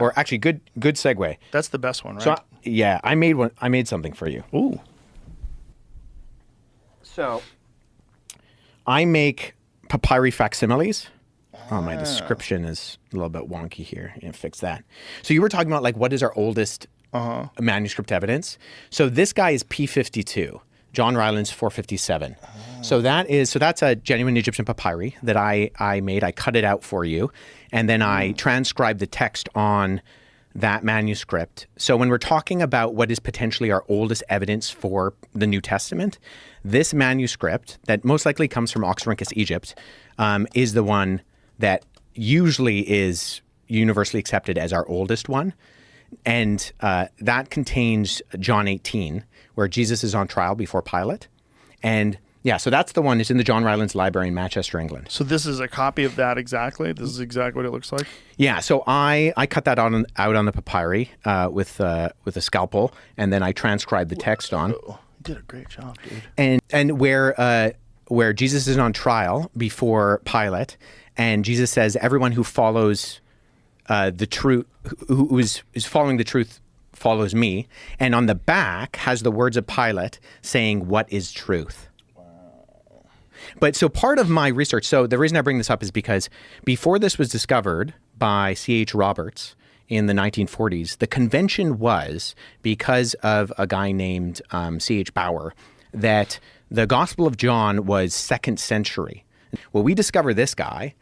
Or actually, good segue. That's the best one, right? So yeah, I made something for you. Ooh. So I make papyri facsimiles. Oh, my description is a little bit wonky here. Fix that. So you were talking about like what is our oldest manuscript evidence? So this guy is P52, John Ryland's 457. So that's a genuine Egyptian papyri that I made. I cut it out for you, and then I transcribed the text on that manuscript. So when we're talking about what is potentially our oldest evidence for the New Testament, this manuscript that most likely comes from Oxyrhynchus, Egypt, is the one that usually is universally accepted as our oldest one. And that contains John 18, where Jesus is on trial before Pilate. And yeah, so that's the one. It's in the John Rylands Library in Manchester, England. So this is a copy of that exactly? This is exactly what it looks like? Yeah, so I cut that out on the papyri with a scalpel, and then I transcribed the text on. You did a great job, dude. And where Jesus is on trial before Pilate, and Jesus says, everyone who follows the truth, who is following the truth, follows me. And on the back has the words of Pilate saying, what is truth? But so part of my research, so the reason I bring this up is because before this was discovered by C.H. Roberts in the 1940s, the convention was, because of a guy named C.H. Bauer, that the Gospel of John was 2nd century. Well, we discover this guy.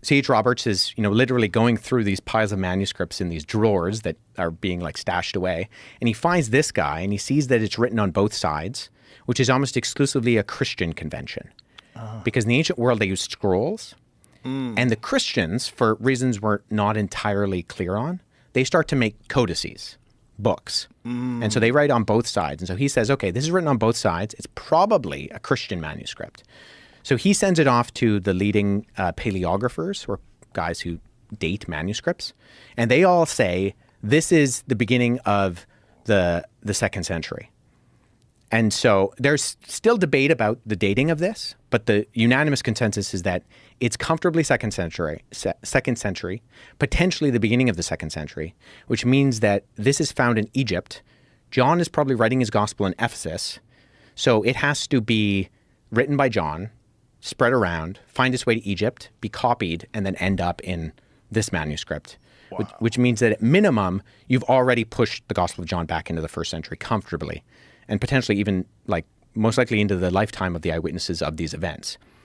C.H. Roberts is, literally going through these piles of manuscripts in these drawers that are being like stashed away. And he finds this guy and he sees that it's written on both sides, which is almost exclusively a Christian convention. Because in the ancient world, they used scrolls. And the Christians, for reasons we're not entirely clear on, they start to make codices, books. And so they write on both sides. And so he says, okay, this is written on both sides. It's probably a Christian manuscript. So he sends it off to the leading paleographers, or guys who date manuscripts. And they all say, this is the beginning of the 2nd century. And so there's still debate about the dating of this, but the unanimous consensus is that it's comfortably 2nd century, potentially the beginning of the 2nd century, which means that this is found in Egypt. John is probably writing his gospel in Ephesus. So it has to be written by John, spread around, find its way to Egypt, be copied, and then end up in this manuscript, which means that at minimum, you've already pushed the Gospel of John back into the 1st century comfortably, and potentially even, like, most likely into the lifetime of the eyewitnesses of these events.